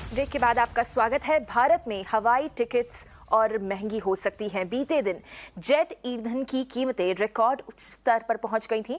Break के बाद आपका स्वागत है। भारत में हवाई टिकट्स और महंगी हो सकती हैं। बीते दिन जेट ईंधन की कीमतें रिकॉर्ड उच्च स्तर पर पहुंच गई थीं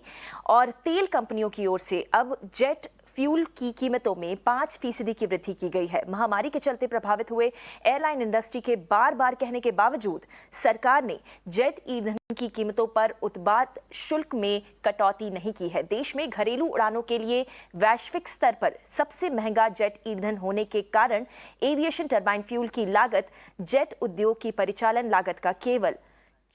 और तेल कंपनियों की ओर से अब जेट फ्यूल की कीमतों में 5% की वृद्धि की गई है। महामारी के चलते प्रभावित हुए एयरलाइन इंडस्ट्री के बार बार कहने के बावजूद सरकार ने जेट ईंधन की कीमतों पर उत्पाद शुल्क में कटौती नहीं की है। देश में घरेलू उड़ानों के लिए वैश्विक स्तर पर सबसे महंगा जेट ईंधन होने के कारण एविएशन टरबाइन फ्यूल की लागत जेट उद्योग की परिचालन लागत का केवल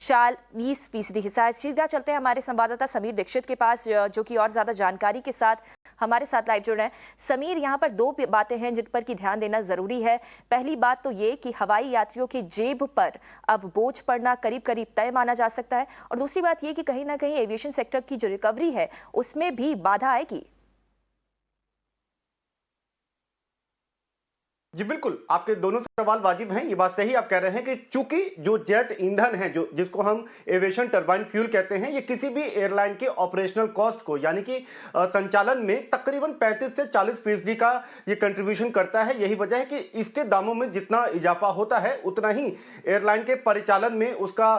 40% हिस्सा है। सीधा चलते हैं हमारे संवाददाता समीर दीक्षित के पास, जो कि और ज्यादा जानकारी के साथ हमारे साथ लाइव जुड़ रहे हैं। समीर, यहाँ पर दो बातें हैं जिन पर की ध्यान देना जरूरी है। पहली बात तो ये कि हवाई यात्रियों की जेब पर अब बोझ पड़ना करीब करीब तय माना जा सकता है, और दूसरी बात ये कि कहीं ना कहीं एविएशन सेक्टर की जो रिकवरी है उसमें भी बाधा आएगी। जी बिल्कुल, आपके दोनों सवाल वाजिब हैं। ये बात सही आप कह रहे हैं कि चूंकि जो जेट ईंधन है, जो जिसको हम एविएशन टरबाइन फ्यूल कहते हैं, ये किसी भी एयरलाइन के ऑपरेशनल कॉस्ट को यानी कि संचालन में तकरीबन 35 से 40% का ये कंट्रीब्यूशन करता है। यही वजह है कि इसके दामों में जितना इजाफा होता है उतना ही एयरलाइन के परिचालन में उसका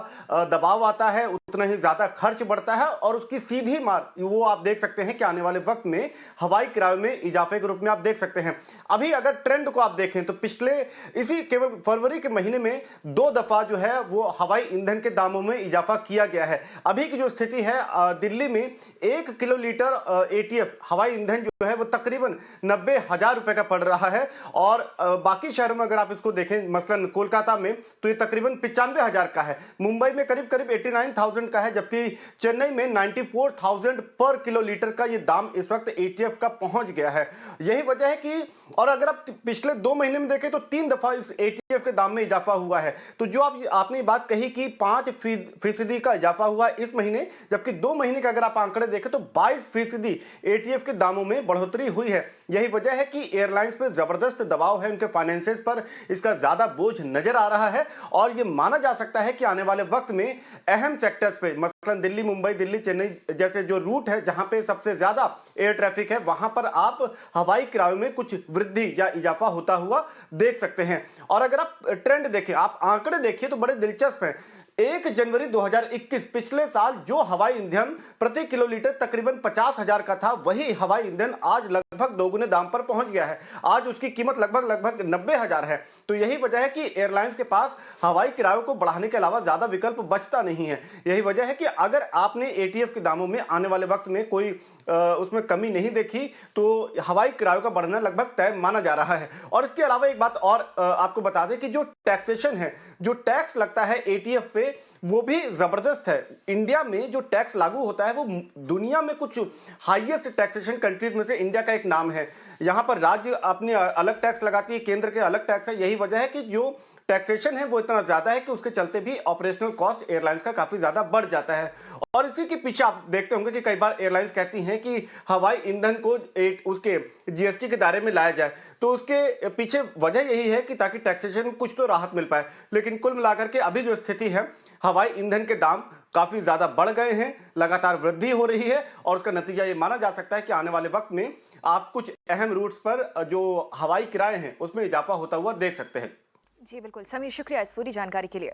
दबाव आता है, उतना ही ज्यादा खर्च बढ़ता है और उसकी सीधी मार वो आप देख सकते हैं कि आने वाले वक्त में हवाई किराए में इजाफे के रूप में आप देख सकते हैं। अभी अगर ट्रेंड को आप देखें तो पिछले इसी केवल फरवरी के महीने में 2 दफा जो है वो हवाई ईंधन के दामों में इजाफा किया गया है। अभी की जो स्थिति है, दिल्ली में 1 किलो लीटर एटीएफ हवाई ईंधन जो है वो तकरीबन 90,000 रुपए का पड़ रहा है और बाकी शहरों में अगर आप इसको देखें, मसलन कोलकाता में तो ये तकरीबन 95,000 का है, मुंबई में करीब करीब 89,000 का है, जबकि चेन्नई में 94,000 पर किलो लीटर का ये दाम इस वक्त एटीएफ का पहुंच गया है। यही वजह है कि और अगर आप पिछले 2 महीने में देखें तो 3 दफा इस एटीएफ के दाम में इजाफा हुआ है। तो जो आपने बात कही कि 5% का इजाफा हुआ इस महीने, जबकि 2 महीने के अगर आप आंकड़े देखें तो 22% एटीएफ के दामों में बढ़ोतरी हुई है। यही वजह है कि एयरलाइंस पर जबरदस्त दबाव है, उनके फाइनेंसेस पर इसका ज्यादा बोझ नजर आ रहा है और यह माना जा सकता है कि आने वाले वक्त में अहम सेक्टर्स पे, मसलन दिल्ली मुंबई, दिल्ली चेन्नई जैसे जो रूट है जहां पे सबसे ज्यादा एयर ट्रैफिक है, वहां पर आप हवाई किराए में कुछ वृद्धि या इजाफा होता हुआ देख सकते हैं। और अगर आप ट्रेंड देखें, आप आंकड़े देखिए तो बड़े दिलचस्प हैं। 1 जनवरी 2021 पिछले साल जो हवाई ईंधन प्रति किलो लीटर तकरीबन 50,000 का था, वही हवाई ईंधन आज लगभग दोगुने दाम पर पहुंच गया है। आज उसकी कीमत लगभग 90,000 है। तो यही वजह है कि एयरलाइंस के पास हवाई किरायों को बढ़ाने के अलावा ज्यादा विकल्प बचता नहीं है। यही वजह है कि अगर आपने एटीएफ के दामों में आने वाले वक्त में कोई उसमें कमी नहीं देखी तो हवाई किरायों का बढ़ना लगभग तय माना जा रहा है। और इसके अलावा एक बात और आपको बता दें कि जो टैक्सेशन है, जो टैक्स लगता है एटीएफ पे, वो भी जबरदस्त है। इंडिया में जो टैक्स लागू होता है वो दुनिया में कुछ हाईएस्ट टैक्सेशन कंट्रीज में से इंडिया का एक नाम है। यहां पर राज्य अपने अलग टैक्स लगाती है, केंद्र के अलग टैक्स है। यही वजह है कि जो टैक्सेशन है वो इतना ज्यादा है कि उसके चलते भी ऑपरेशनल कॉस्ट एयरलाइंस का काफी ज्यादा बढ़ जाता है। और इसी के पीछे आप देखते होंगे कि कई बार एयरलाइंस कहती हैं कि हवाई ईंधन को उसके जीएसटी के दायरे में लाया जाए, तो उसके पीछे वजह यही है कि ताकि टैक्सेशन में कुछ तो राहत मिल पाए। लेकिन कुल मिलाकर के अभी जो स्थिति है, हवाई ईंधन के दाम काफी ज्यादा बढ़ गए हैं, लगातार वृद्धि हो रही है और उसका नतीजा ये माना जा सकता है कि आने वाले वक्त में आप कुछ अहम रूट्स पर जो हवाई किराए हैं उसमें इजाफा होता हुआ देख सकते हैं। जी बिल्कुल समीर, शुक्रिया इस पूरी जानकारी के लिए।